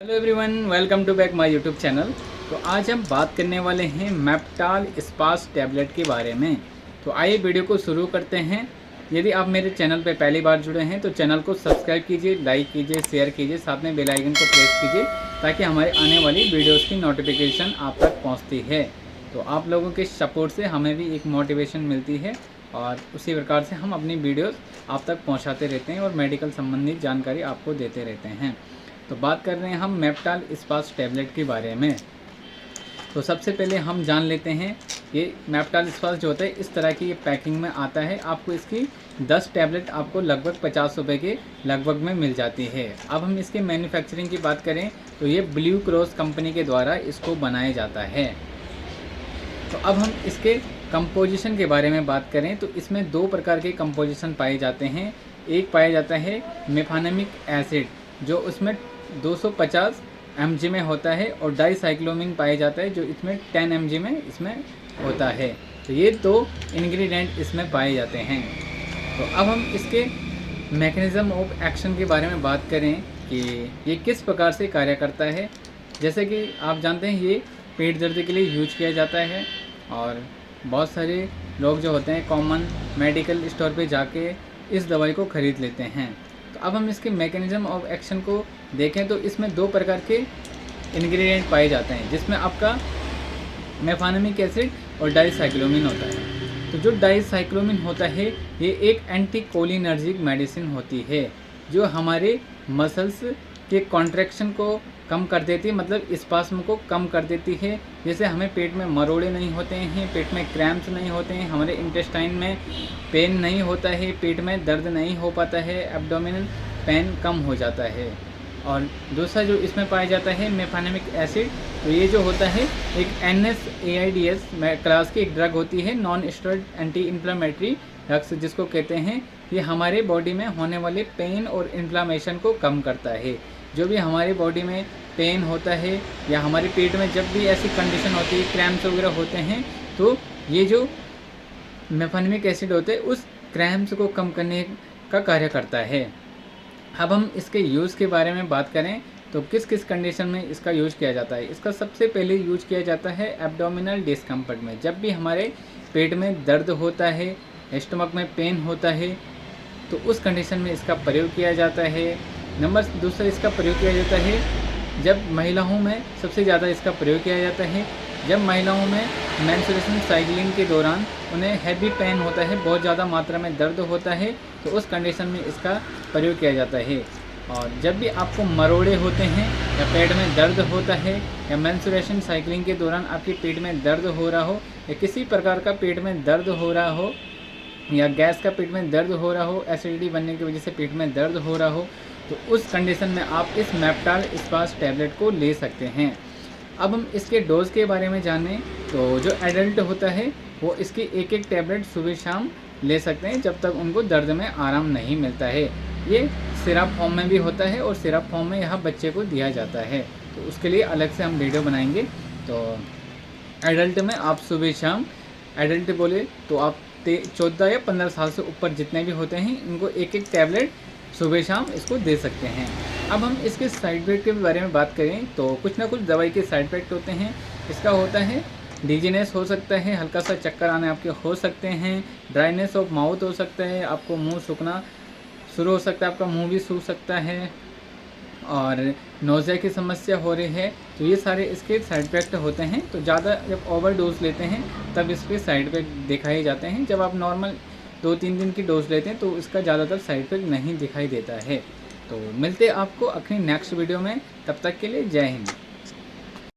Hello everyone, welcome to back my YouTube channel. तो आज हम बात करने वाले हैं मेप्टाल स्पास टैबलेट के बारे में। तो आइए वीडियो को शुरू करते हैं। यदि आप मेरे चैनल पर पहली बार जुड़े हैं तो चैनल को सब्सक्राइब कीजिए, लाइक कीजिए, शेयर कीजिए, साथ में बेल आइकन को प्रेस कीजिए ताकि हमारे आने वाली वीडियोज़ की नोटिफिकेशन आप तक पहुँचती है। तो आप लोगों के सपोर्ट से हमें भी एक मोटिवेशन मिलती है और उसी प्रकार से हम अपनी वीडियोज़ आप तक पहुँचाते रहते हैं और मेडिकल संबंधित जानकारी आपको देते रहते हैं। तो बात कर रहे हैं हम मेप्टाल स्पास टैबलेट के बारे में। तो सबसे पहले हम जान लेते हैं ये मेप्टाल स्पास जो होता है इस तरह की ये पैकिंग में आता है। आपको इसकी 10 टैबलेट आपको लगभग 50 रुपये के लगभग में मिल जाती है। अब हम इसके मैन्युफैक्चरिंग की बात करें तो ये ब्लू क्रॉस कंपनी के द्वारा इसको बनाया जाता है। तो अब हम इसके कंपोजिशन के बारे में बात करें तो इसमें 2 प्रकार के कंपोजिशन पाए जाते हैं। एक पाया जाता है मेफानेमिक एसिड जो उसमें 250 mg में होता है और डाईसाइक्लोमिन पाया जाता है जो इसमें 10 mg में इसमें होता है। तो ये 2 इंग्रेडिएंट इसमें पाए जाते हैं। तो अब हम इसके मैकेनिज़्म ऑफ एक्शन के बारे में बात करें कि ये किस प्रकार से कार्य करता है। जैसे कि आप जानते हैं ये पेट दर्द के लिए यूज किया जाता है और बहुत सारे लोग जो होते हैं कॉमन मेडिकल स्टोर पे जाके इस दवाई को ख़रीद लेते हैं। तो अब हम इसके मैकेनिज़्म ऑफ एक्शन को देखें तो इसमें 2 प्रकार के इंग्रेडिएंट पाए जाते हैं जिसमें आपका मेफानेमिक एसिड और डाईसाइक्लोमिन होता है। तो जो डाईसाइक्लोमिन होता है ये एक एंटीकोलिनर्जिक मेडिसिन होती है जो हमारे मसल्स के कॉन्ट्रैक्शन को कम कर देती है, मतलब स्पास्म को कम कर देती है। जैसे हमें पेट में मरोड़े नहीं होते हैं, पेट में क्रैम्प्स नहीं होते हैं, हमारे इंटेस्टाइन में पेन नहीं होता है, पेट में दर्द नहीं हो पाता है, एब्डोमिनल पेन कम हो जाता है। और दूसरा जो इसमें पाया जाता है मेफानेमिक एसिड, तो ये जो होता है एक NSAIDs क्लास की एक ड्रग होती है, non steroid anti inflammatory drugs जिसको कहते हैं। ये हमारे बॉडी में होने वाले पेन और इन्फ्लामेशन को कम करता है। जो भी हमारी बॉडी में पेन होता है या हमारे पेट में जब भी ऐसी कंडीशन होती है, क्रैम्प्स वगैरह होते हैं, तो ये जो मेफानेमिक एसिड होते हैं उस क्रैम्प्स को कम करने का कार्य करता है। अब हम इसके यूज़ के बारे में बात करें तो किस किस कंडीशन में इसका यूज किया जाता है। इसका सबसे पहले यूज किया जाता है एब्डोमिनल डिस्कम्फर्ट में। जब भी हमारे पेट में दर्द होता है, स्टमक में पेन होता है, तो उस कंडीशन में इसका प्रयोग किया जाता है। नंबर दूसरा इसका प्रयोग किया जाता है जब महिलाओं में सबसे ज़्यादा इसका प्रयोग किया जाता है जब महिलाओं में मेंस्ट्रुएशन साइकिलिंग के दौरान उन्हें हैवी पेन होता है, बहुत ज़्यादा मात्रा में दर्द होता है, तो उस कंडीशन में इसका प्रयोग किया जाता है। और जब भी आपको मरोड़े होते हैं या पेट में दर्द होता है या मेंस्ट्रुएशन साइकिलिंग के दौरान आपके पेट में दर्द हो रहा हो या किसी प्रकार का पेट में दर्द हो रहा हो या गैस का पेट में दर्द हो रहा हो, एसिडिटी बनने की वजह से पेट में दर्द हो रहा हो, तो उस कंडीशन में आप इस मेप्टाल स्पास टैबलेट को ले सकते हैं। अब हम इसके डोज के बारे में जानें तो जो एडल्ट होता है वो इसकी एक एक टैबलेट सुबह शाम ले सकते हैं जब तक उनको दर्द में आराम नहीं मिलता है। ये सिरप फॉर्म में भी होता है और सिरप फॉर्म में यहाँ बच्चे को दिया जाता है, तो उसके लिए अलग से हम वीडियो बनाएंगे। तो एडल्ट में आप सुबह शाम, एडल्ट बोले तो आप 14 या 15 साल से ऊपर जितने भी होते हैं इनको एक एक टैबलेट सुबह शाम इसको दे सकते हैं। अब हम इसके साइड इफेक्ट के बारे में बात करें तो कुछ ना कुछ दवाई के साइड इफेक्ट होते हैं। इसका होता है डिजीनेस हो सकता है, हल्का सा चक्कर आने आपके हो सकते हैं, ड्राइनेस ऑफ माउथ हो सकता है, आपको मुंह सूखना शुरू हो सकता है, आपका मुंह भी सूख सकता है, और नोज़िया की समस्या हो रही है, तो ये सारे इसके साइड इफेक्ट होते हैं। तो ज़्यादा जब ओवर डोज लेते हैं तब इसके साइड इफेक्ट दिखाए जाते हैं। जब आप नॉर्मल 2-3 दिन की डोज लेते हैं तो इसका ज़्यादातर साइड इफेक्ट नहीं दिखाई देता है। तो मिलते आपको अपनी नेक्स्ट वीडियो में, तब तक के लिए जय हिंद।